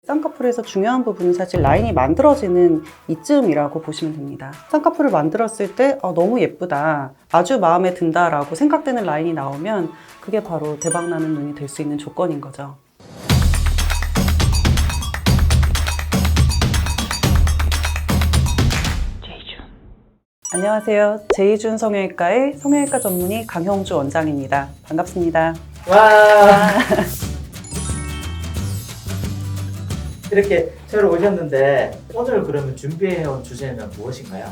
쌍꺼풀에서 중요한 부분은 사실 라인이 만들어지는 이쯤이라고 보시면 됩니다. 쌍꺼풀을 만들었을 때 너무 예쁘다, 아주 마음에 든다 라고 생각되는 라인이 나오면 그게 바로 대박나는 눈이 될 수 있는 조건인 거죠. 안녕하세요. 제이준 성형외과의 성형외과 전문의 강형주 원장입니다. 반갑습니다. 와 이렇게 새로 오셨는데 오늘 그러면 준비해온 주제는 무엇인가요?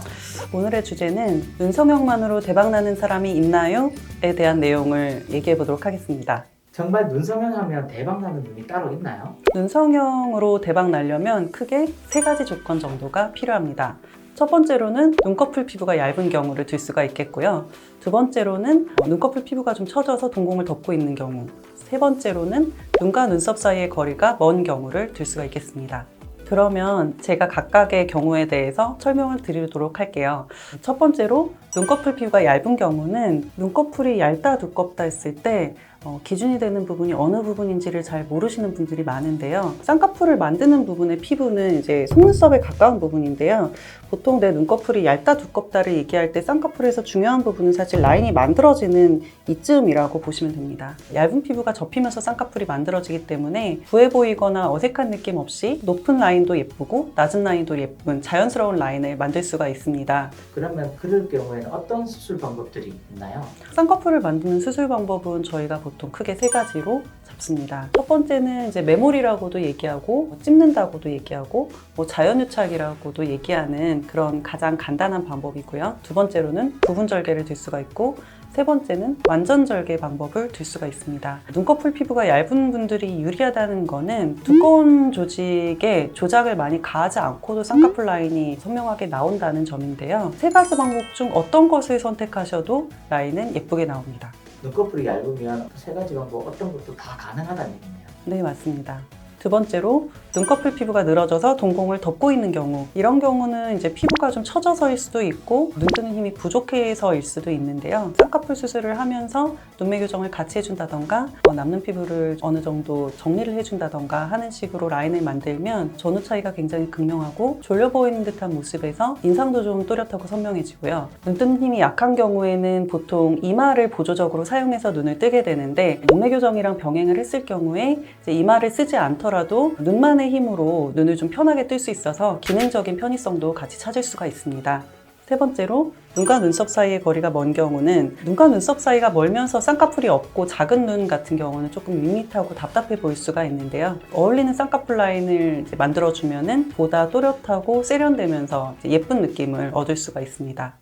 오늘의 주제는 눈 성형만으로 대박나는 사람이 있나요? 에 대한 내용을 얘기해 보도록 하겠습니다. 정말 눈 성형하면 대박나는 눈이 따로 있나요? 눈 성형으로 대박 나려면 크게 3가지 조건 정도가 필요합니다. 첫 번째로는 눈꺼풀 피부가 얇은 경우를 들 수가 있겠고요. 두 번째로는 눈꺼풀 피부가 좀 처져서 동공을 덮고 있는 경우. 세 번째로는 눈과 눈썹 사이의 거리가 먼 경우를 들 수가 있겠습니다. 그러면 제가 각각의 경우에 대해서 설명을 드리도록 할게요. 첫 번째로 눈꺼풀 피부가 얇은 경우는 눈꺼풀이 얇다 두껍다 했을 때 기준이 되는 부분이 어느 부분인지를 잘 모르시는 분들이 많은데요. 쌍꺼풀을 만드는 부분의 피부는 이제 속눈썹에 가까운 부분인데요. 보통 내 눈꺼풀이 얇다 두껍다를 얘기할 때 쌍꺼풀에서 중요한 부분은 사실 라인이 만들어지는 이쯤이라고 보시면 됩니다. 얇은 피부가 접히면서 쌍꺼풀이 만들어지기 때문에 부해 보이거나 어색한 느낌 없이 높은 라인도 예쁘고 낮은 라인도 예쁜 자연스러운 라인을 만들 수가 있습니다. 그러면 그럴 경우에는 어떤 수술 방법들이 있나요? 쌍꺼풀을 만드는 수술 방법은 저희가 보통 크게 3가지로 잡습니다. 첫 번째는 이제 메몰이라고도 얘기하고 찝는다고도 얘기하고 자연유착이라고도 얘기하는 그런 가장 간단한 방법이고요. 두 번째로는 부분 절개를 들 수가 있고, 세 번째는 완전 절개 방법을 들 수가 있습니다. 눈꺼풀 피부가 얇은 분들이 유리하다는 거는 두꺼운 조직에 조작을 많이 가하지 않고도 쌍꺼풀 라인이 선명하게 나온다는 점인데요. 3가지 방법 중 어떤 것을 선택하셔도 라인은 예쁘게 나옵니다. 눈꺼풀이 얇으면 3가지 방법 어떤 것도 다 가능하다는 얘기네요. 네, 맞습니다. 두 번째로 눈꺼풀 피부가 늘어져서 동공을 덮고 있는 경우, 이런 경우는 이제 피부가 좀 처져서일 수도 있고 눈 뜨는 힘이 부족해서일 수도 있는데요. 쌍꺼풀 수술을 하면서 눈매 교정을 같이 해준다던가 남는 피부를 어느 정도 정리를 해준다던가 하는 식으로 라인을 만들면 전후 차이가 굉장히 극명하고 졸려 보이는 듯한 모습에서 인상도 좀 또렷하고 선명해지고요. 눈 뜨는 힘이 약한 경우에는 보통 이마를 보조적으로 사용해서 눈을 뜨게 되는데, 눈매 교정이랑 병행을 했을 경우에 이제 이마를 쓰지 않더라도 눈만의 힘으로 눈을 좀 편하게 뜰 수 있어서 기능적인 편의성도 같이 찾을 수가 있습니다. 세 번째로 눈과 눈썹 사이의 거리가 먼 경우는, 눈과 눈썹 사이가 멀면서 쌍꺼풀이 없고 작은 눈 같은 경우는 조금 밋밋하고 답답해 보일 수가 있는데요. 어울리는 쌍꺼풀 라인을 만들어주면 보다 또렷하고 세련되면서 예쁜 느낌을 얻을 수가 있습니다.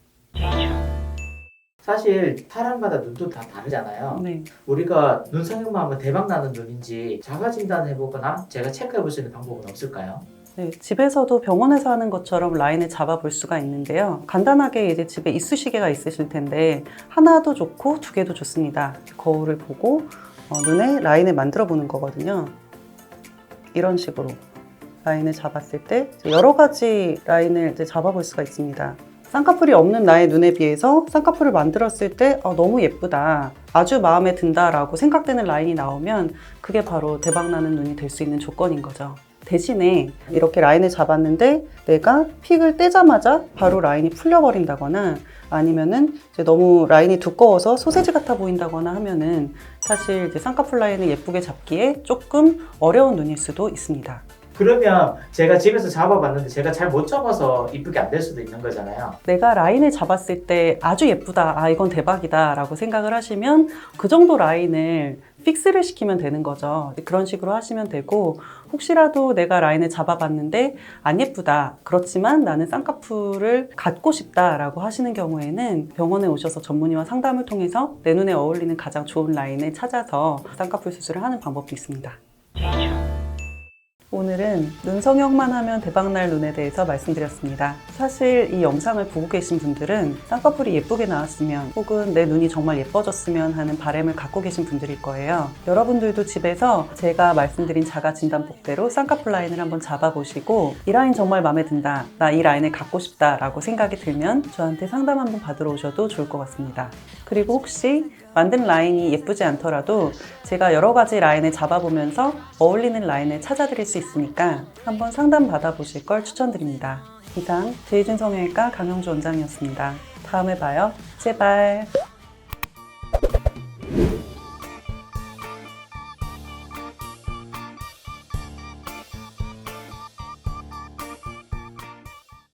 사실 사람마다 눈도 다 다르잖아요. 네. 우리가 눈 성형만 하면 대박나는 눈인지 자가 진단해보거나 제가 체크해볼 수 있는 방법은 없을까요? 네, 집에서도 병원에서 하는 것처럼 라인을 잡아볼 수가 있는데요. 간단하게 이제 집에 이쑤시개가 있으실 텐데 하나도 좋고 2개도 좋습니다. 거울을 보고 눈에 라인을 만들어 보는 거거든요. 이런 식으로 라인을 잡았을 때 여러 가지 라인을 이제 잡아볼 수가 있습니다. 쌍꺼풀이 없는 나의 눈에 비해서 쌍꺼풀을 만들었을 때 너무 예쁘다, 아주 마음에 든다 라고 생각되는 라인이 나오면 그게 바로 대박나는 눈이 될 수 있는 조건인 거죠. 대신에 이렇게 라인을 잡았는데 내가 픽을 떼자마자 바로 라인이 풀려버린다거나 아니면은 이제 너무 라인이 두꺼워서 소세지 같아 보인다거나 하면은 사실 이제 쌍꺼풀 라인을 예쁘게 잡기에 조금 어려운 눈일 수도 있습니다. 그러면 제가 집에서 잡아봤는데 제가 잘 못 잡아서 이쁘게 안 될 수도 있는 거잖아요. 내가 라인을 잡았을 때 아주 예쁘다, 이건 대박이다 라고 생각을 하시면 그 정도 라인을 픽스를 시키면 되는 거죠. 그런 식으로 하시면 되고, 혹시라도 내가 라인을 잡아봤는데 안 예쁘다, 그렇지만 나는 쌍꺼풀을 갖고 싶다 라고 하시는 경우에는 병원에 오셔서 전문의와 상담을 통해서 내 눈에 어울리는 가장 좋은 라인을 찾아서 쌍꺼풀 수술을 하는 방법도 있습니다. 오늘은 눈 성형만 하면 대박날 눈에 대해서 말씀드렸습니다. 사실 이 영상을 보고 계신 분들은 쌍꺼풀이 예쁘게 나왔으면 혹은 내 눈이 정말 예뻐졌으면 하는 바람을 갖고 계신 분들일 거예요. 여러분들도 집에서 제가 말씀드린 자가 진단법대로 쌍꺼풀 라인을 한번 잡아보시고 이 라인 정말 마음에 든다, 나 이 라인을 갖고 싶다 라고 생각이 들면 저한테 상담 한번 받으러 오셔도 좋을 것 같습니다. 그리고 혹시 만든 라인이 예쁘지 않더라도 제가 여러 가지 라인을 잡아보면서 어울리는 라인을 찾아드릴 수 있으니까 한번 상담 받아보실 걸 추천드립니다. 이상 제이준 성형외과 강영주 원장이었습니다. 다음에 봐요. 제발.